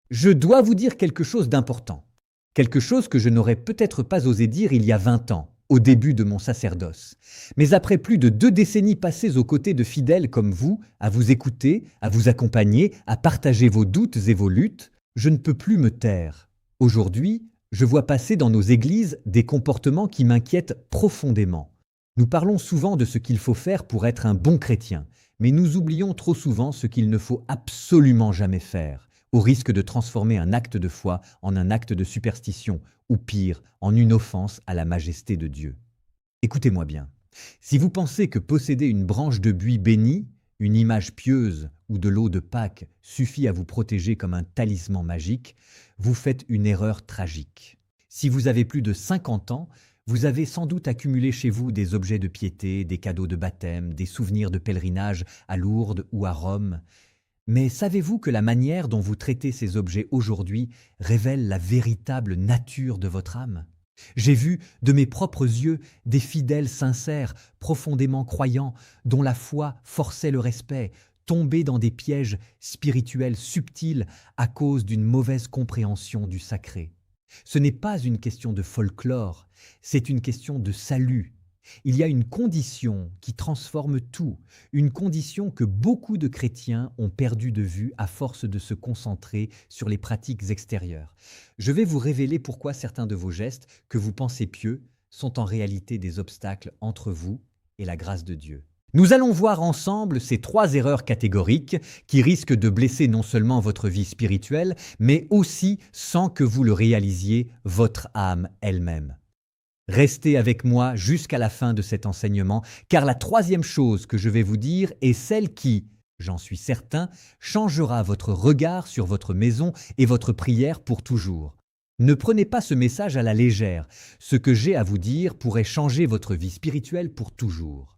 Je dois vous dire quelque chose d'important. Quelque chose que je n'aurais peut-être pas osé dire il y a 20 ans, au début de mon sacerdoce. Mais après plus de 2 décennies passées aux côtés de fidèles comme vous, à vous écouter, à vous accompagner, à partager vos doutes et vos luttes, je ne peux plus me taire. Aujourd'hui, je vois passer dans nos églises des comportements qui m'inquiètent profondément. Nous parlons souvent de ce qu'il faut faire pour être un bon chrétien, mais nous oublions trop souvent ce qu'il ne faut absolument jamais faire, au risque de transformer un acte de foi en un acte de superstition, ou pire, en une offense à la majesté de Dieu. Écoutez-moi bien. Si vous pensez que posséder une branche de buis bénie, une image pieuse ou de l'eau de Pâques suffit à vous protéger comme un talisman magique, vous faites une erreur tragique. Si vous avez plus de 50 ans, vous avez sans doute accumulé chez vous des objets de piété, des cadeaux de baptême, des souvenirs de pèlerinage à Lourdes ou à Rome. Mais savez-vous que la manière dont vous traitez ces objets aujourd'hui révèle la véritable nature de votre âme? J'ai vu de mes propres yeux des fidèles sincères, profondément croyants, dont la foi forçait le respect, tomber dans des pièges spirituels subtils à cause d'une mauvaise compréhension du sacré. Ce n'est pas une question de folklore, c'est une question de salut. Il y a une condition qui transforme tout, une condition que beaucoup de chrétiens ont perdue de vue à force de se concentrer sur les pratiques extérieures. Je vais vous révéler pourquoi certains de vos gestes, que vous pensez pieux, sont en réalité des obstacles entre vous et la grâce de Dieu. Nous allons voir ensemble ces 3 erreurs catégoriques qui risquent de blesser non seulement votre vie spirituelle, mais aussi, sans que vous le réalisiez, votre âme elle-même. Restez avec moi jusqu'à la fin de cet enseignement, car la 3e chose que je vais vous dire est celle qui, j'en suis certain, changera votre regard sur votre maison et votre prière pour toujours. Ne prenez pas ce message à la légère. Ce que j'ai à vous dire pourrait changer votre vie spirituelle pour toujours.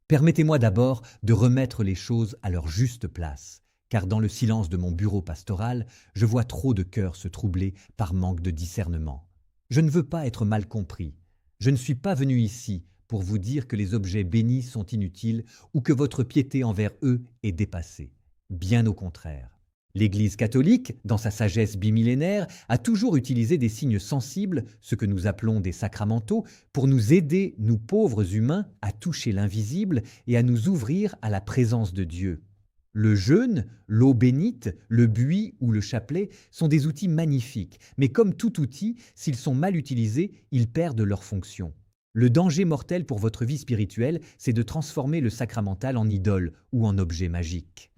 Permettez-moi d'abord de remettre les choses à leur juste place, car dans le silence de mon bureau pastoral, je vois trop de cœurs se troubler par manque de discernement. Je ne veux pas être mal compris. Je ne suis pas venu ici pour vous dire que les objets bénis sont inutiles ou que votre piété envers eux est dépassée. Bien au contraire. L'Église catholique, dans sa sagesse bimillénaire, a toujours utilisé des signes sensibles, ce que nous appelons des sacramentaux, pour nous aider, nous pauvres humains, à toucher l'invisible et à nous ouvrir à la présence de Dieu. Le jeûne, l'eau bénite, le buis ou le chapelet sont des outils magnifiques, mais comme tout outil, s'ils sont mal utilisés, ils perdent leur fonction. Le danger mortel pour votre vie spirituelle, c'est de transformer le sacramental en idole ou en objet magique.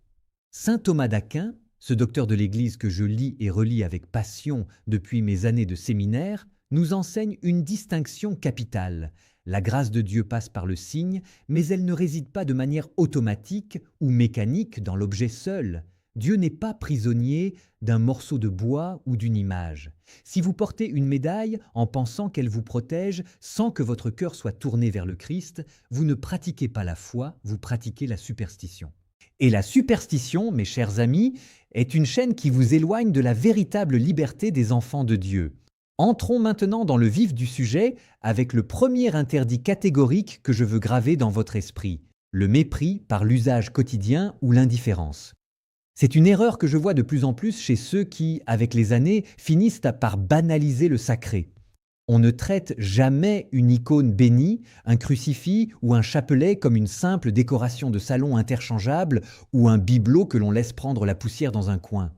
Saint Thomas d'Aquin, ce docteur de l'Église que je lis et relis avec passion depuis mes années de séminaire, nous enseigne une distinction capitale. La grâce de Dieu passe par le signe, mais elle ne réside pas de manière automatique ou mécanique dans l'objet seul. Dieu n'est pas prisonnier d'un morceau de bois ou d'une image. Si vous portez une médaille en pensant qu'elle vous protège sans que votre cœur soit tourné vers le Christ, vous ne pratiquez pas la foi, vous pratiquez la superstition. Et la superstition, mes chers amis, est une chaîne qui vous éloigne de la véritable liberté des enfants de Dieu. Entrons maintenant dans le vif du sujet avec le premier interdit catégorique que je veux graver dans votre esprit, le mépris par l'usage quotidien ou l'indifférence. C'est une erreur que je vois de plus en plus chez ceux qui, avec les années, finissent par banaliser le sacré. On ne traite jamais une icône bénie, un crucifix ou un chapelet comme une simple décoration de salon interchangeable ou un bibelot que l'on laisse prendre la poussière dans un coin.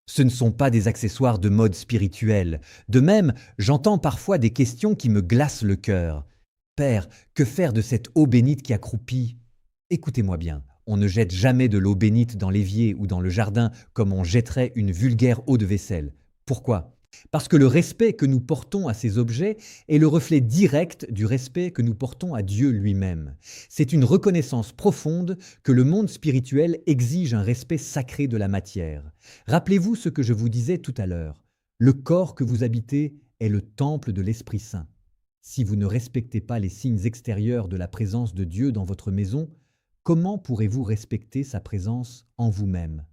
Ce ne sont pas des accessoires de mode spirituelle. De même, j'entends parfois des questions qui me glacent le cœur. Père, que faire de cette eau bénite qui accroupit? Écoutez-moi bien, on ne jette jamais de l'eau bénite dans l'évier ou dans le jardin comme on jetterait une vulgaire eau de vaisselle. Pourquoi? Parce que le respect que nous portons à ces objets est le reflet direct du respect que nous portons à Dieu lui-même. C'est une reconnaissance profonde que le monde spirituel exige un respect sacré de la matière. Rappelez-vous ce que je vous disais tout à l'heure. Le corps que vous habitez est le temple de l'Esprit Saint. Si vous ne respectez pas les signes extérieurs de la présence de Dieu dans votre maison, comment pourrez-vous respecter sa présence en vous-même?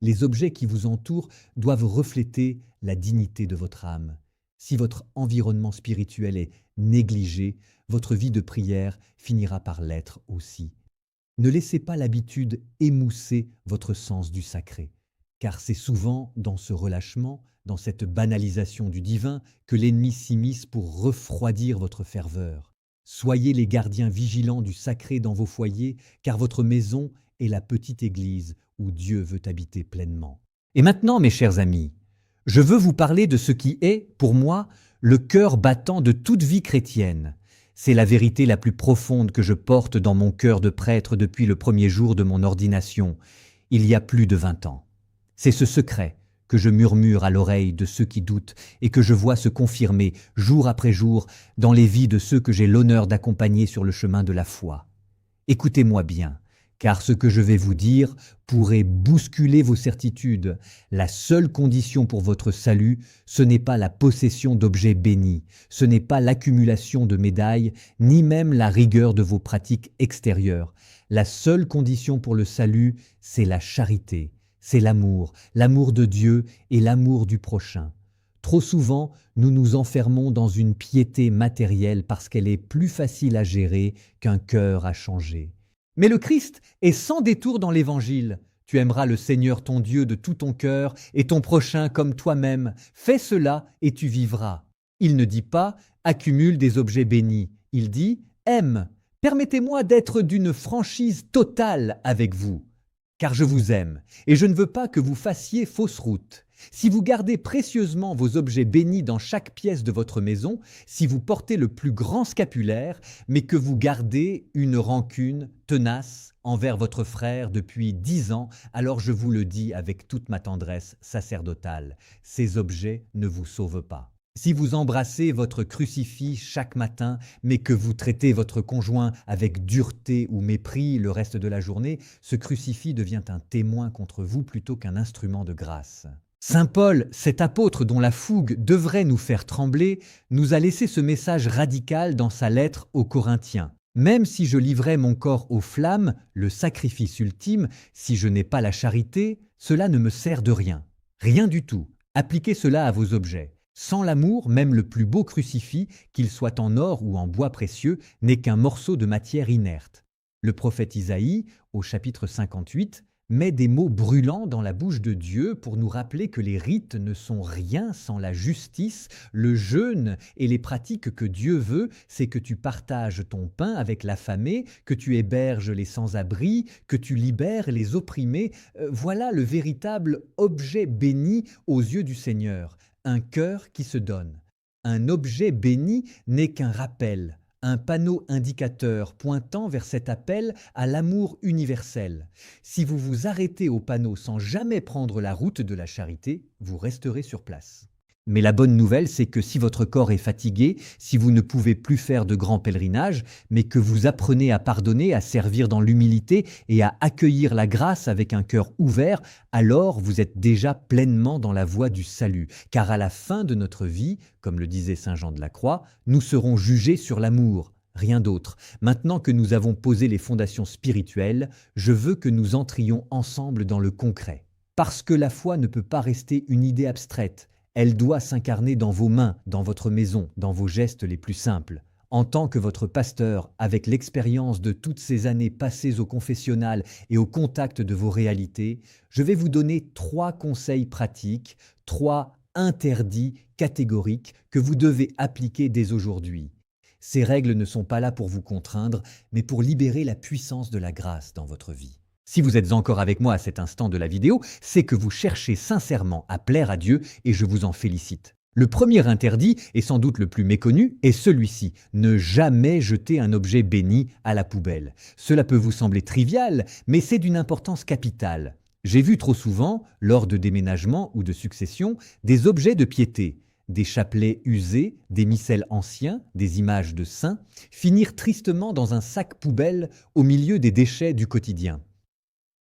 Les objets qui vous entourent doivent refléter la dignité de votre âme. Si votre environnement spirituel est négligé, votre vie de prière finira par l'être aussi. Ne laissez pas l'habitude émousser votre sens du sacré, car c'est souvent dans ce relâchement, dans cette banalisation du divin, que l'ennemi s'immisce pour refroidir votre ferveur. Soyez les gardiens vigilants du sacré dans vos foyers, car votre maison est la petite église où Dieu veut habiter pleinement. Et maintenant, mes chers amis, je veux vous parler de ce qui est, pour moi, le cœur battant de toute vie chrétienne. C'est la vérité la plus profonde que je porte dans mon cœur de prêtre depuis le premier jour de mon ordination, il y a plus de 20 ans. C'est ce secret que je murmure à l'oreille de ceux qui doutent et que je vois se confirmer jour après jour dans les vies de ceux que j'ai l'honneur d'accompagner sur le chemin de la foi. Écoutez-moi bien, car ce que je vais vous dire pourrait bousculer vos certitudes. La seule condition pour votre salut, ce n'est pas la possession d'objets bénis, ce n'est pas l'accumulation de médailles, ni même la rigueur de vos pratiques extérieures. La seule condition pour le salut, c'est la charité, c'est l'amour de Dieu et l'amour du prochain. Trop souvent, nous nous enfermons dans une piété matérielle parce qu'elle est plus facile à gérer qu'un cœur à changer. Mais le Christ est sans détour dans l'Évangile. Tu aimeras le Seigneur ton Dieu de tout ton cœur et ton prochain comme toi-même. Fais cela et tu vivras. Il ne dit pas « accumule des objets bénis ». Il dit « aime ». Permettez-moi d'être d'une franchise totale avec vous, car je vous aime et je ne veux pas que vous fassiez fausse route. Si vous gardez précieusement vos objets bénis dans chaque pièce de votre maison, si vous portez le plus grand scapulaire, mais que vous gardez une rancune tenace envers votre frère depuis 10 ans, alors je vous le dis avec toute ma tendresse sacerdotale, ces objets ne vous sauvent pas. Si vous embrassez votre crucifix chaque matin, mais que vous traitez votre conjoint avec dureté ou mépris le reste de la journée, ce crucifix devient un témoin contre vous plutôt qu'un instrument de grâce. Saint Paul, cet apôtre dont la fougue devrait nous faire trembler, nous a laissé ce message radical dans sa lettre aux Corinthiens. Même si je livrais mon corps aux flammes, le sacrifice ultime, si je n'ai pas la charité, cela ne me sert de rien. Rien du tout. Appliquez cela à vos objets. Sans l'amour, même le plus beau crucifix, qu'il soit en or ou en bois précieux, n'est qu'un morceau de matière inerte. Le prophète Isaïe, au chapitre 58, met des mots brûlants dans la bouche de Dieu pour nous rappeler que les rites ne sont rien sans la justice, le jeûne et les pratiques que Dieu veut, c'est que tu partages ton pain avec l'affamé, que tu héberges les sans-abri, que tu libères les opprimés. Voilà le véritable objet béni aux yeux du Seigneur. Un cœur qui se donne. Un objet béni n'est qu'un rappel, un panneau indicateur pointant vers cet appel à l'amour universel. Si vous vous arrêtez au panneau sans jamais prendre la route de la charité, vous resterez sur place. Mais la bonne nouvelle, c'est que si votre corps est fatigué, si vous ne pouvez plus faire de grands pèlerinages, mais que vous apprenez à pardonner, à servir dans l'humilité et à accueillir la grâce avec un cœur ouvert, alors vous êtes déjà pleinement dans la voie du salut. Car à la fin de notre vie, comme le disait saint Jean de la Croix, nous serons jugés sur l'amour, rien d'autre. Maintenant que nous avons posé les fondations spirituelles, je veux que nous entrions ensemble dans le concret. Parce que la foi ne peut pas rester une idée abstraite. Elle doit s'incarner dans vos mains, dans votre maison, dans vos gestes les plus simples. En tant que votre pasteur, avec l'expérience de toutes ces années passées au confessionnal et au contact de vos réalités, je vais vous donner 3 conseils pratiques, 3 interdits catégoriques que vous devez appliquer dès aujourd'hui. Ces règles ne sont pas là pour vous contraindre, mais pour libérer la puissance de la grâce dans votre vie. Si vous êtes encore avec moi à cet instant de la vidéo, c'est que vous cherchez sincèrement à plaire à Dieu et je vous en félicite. Le premier interdit, et sans doute le plus méconnu, est celui-ci. Ne jamais jeter un objet béni à la poubelle. Cela peut vous sembler trivial, mais c'est d'une importance capitale. J'ai vu trop souvent, lors de déménagements ou de successions, des objets de piété, des chapelets usés, des missels anciens, des images de saints, finir tristement dans un sac poubelle au milieu des déchets du quotidien.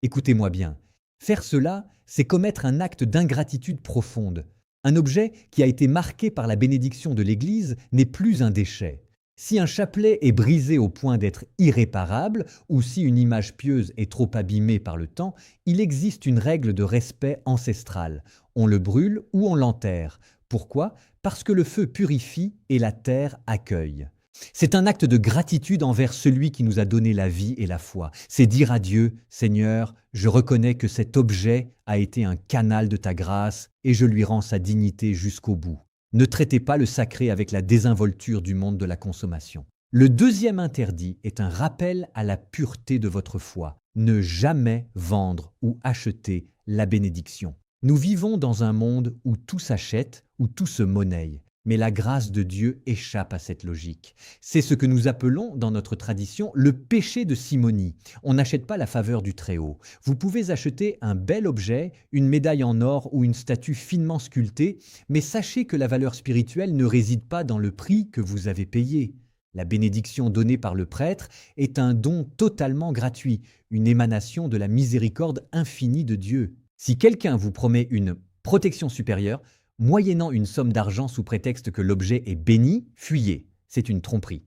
Écoutez-moi bien, faire cela, c'est commettre un acte d'ingratitude profonde. Un objet qui a été marqué par la bénédiction de l'Église n'est plus un déchet. Si un chapelet est brisé au point d'être irréparable, ou si une image pieuse est trop abîmée par le temps, il existe une règle de respect ancestral. On le brûle ou on l'enterre. Pourquoi ? Parce que le feu purifie et la terre accueille. C'est un acte de gratitude envers celui qui nous a donné la vie et la foi. C'est dire à Dieu, Seigneur, je reconnais que cet objet a été un canal de ta grâce et je lui rends sa dignité jusqu'au bout. Ne traitez pas le sacré avec la désinvolture du monde de la consommation. Le deuxième interdit est un rappel à la pureté de votre foi. Ne jamais vendre ou acheter la bénédiction. Nous vivons dans un monde où tout s'achète, où tout se monnaie. Mais la grâce de Dieu échappe à cette logique. C'est ce que nous appelons dans notre tradition le péché de simonie. On n'achète pas la faveur du Très-Haut. Vous pouvez acheter un bel objet, une médaille en or ou une statue finement sculptée, mais sachez que la valeur spirituelle ne réside pas dans le prix que vous avez payé. La bénédiction donnée par le prêtre est un don totalement gratuit, une émanation de la miséricorde infinie de Dieu. Si quelqu'un vous promet une protection supérieure, moyennant une somme d'argent sous prétexte que l'objet est béni, fuyez, c'est une tromperie.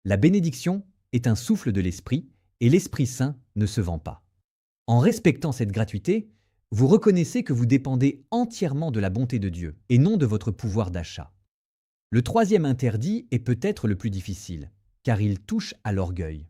La bénédiction est un souffle de l'Esprit, et l'Esprit Saint ne se vend pas. En respectant cette gratuité, vous reconnaissez que vous dépendez entièrement de la bonté de Dieu, et non de votre pouvoir d'achat. Le troisième interdit est peut-être le plus difficile, car il touche à l'orgueil.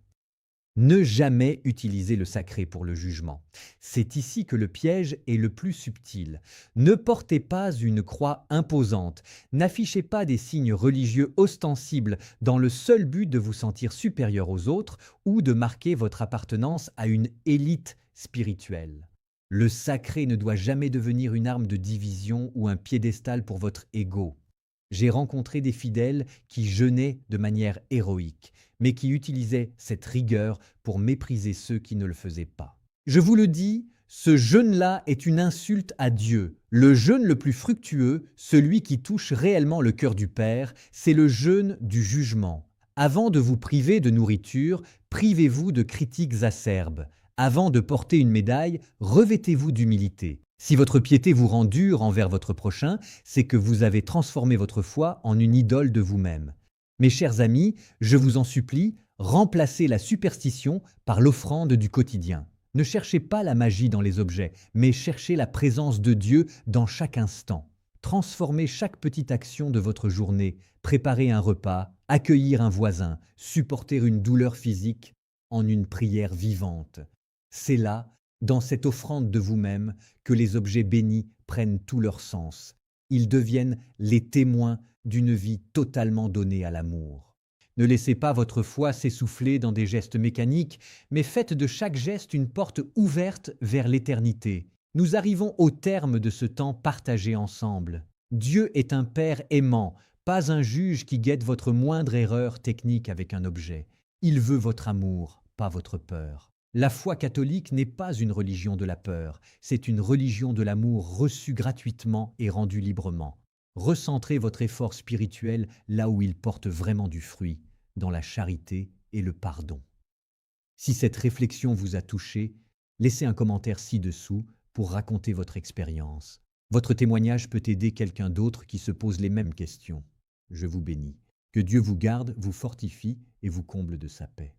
Ne jamais utiliser le sacré pour le jugement. C'est ici que le piège est le plus subtil. Ne portez pas une croix imposante, n'affichez pas des signes religieux ostensibles dans le seul but de vous sentir supérieur aux autres ou de marquer votre appartenance à une élite spirituelle. Le sacré ne doit jamais devenir une arme de division ou un piédestal pour votre ego. J'ai rencontré des fidèles qui jeûnaient de manière héroïque, mais qui utilisaient cette rigueur pour mépriser ceux qui ne le faisaient pas. Je vous le dis, ce jeûne-là est une insulte à Dieu. Le jeûne le plus fructueux, celui qui touche réellement le cœur du Père, c'est le jeûne du jugement. Avant de vous priver de nourriture, privez-vous de critiques acerbes. Avant de porter une médaille, revêtez-vous d'humilité. Si votre piété vous rend dur envers votre prochain, c'est que vous avez transformé votre foi en une idole de vous-même. Mes chers amis, je vous en supplie, remplacez la superstition par l'offrande du quotidien. Ne cherchez pas la magie dans les objets, mais cherchez la présence de Dieu dans chaque instant. Transformez chaque petite action de votre journée, préparer un repas, accueillir un voisin, supporter une douleur physique en une prière vivante. C'est là, dans cette offrande de vous-même, que les objets bénis prennent tout leur sens. Ils deviennent les témoins d'une vie totalement donnée à l'amour. Ne laissez pas votre foi s'essouffler dans des gestes mécaniques, mais faites de chaque geste une porte ouverte vers l'éternité. Nous arrivons au terme de ce temps partagé ensemble. Dieu est un Père aimant, pas un juge qui guette votre moindre erreur technique avec un objet. Il veut votre amour, pas votre peur. La foi catholique n'est pas une religion de la peur, c'est une religion de l'amour reçue gratuitement et rendue librement. Recentrez votre effort spirituel là où il porte vraiment du fruit, dans la charité et le pardon. Si cette réflexion vous a touché, laissez un commentaire ci-dessous pour raconter votre expérience. Votre témoignage peut aider quelqu'un d'autre qui se pose les mêmes questions. Je vous bénis. Que Dieu vous garde, vous fortifie et vous comble de sa paix.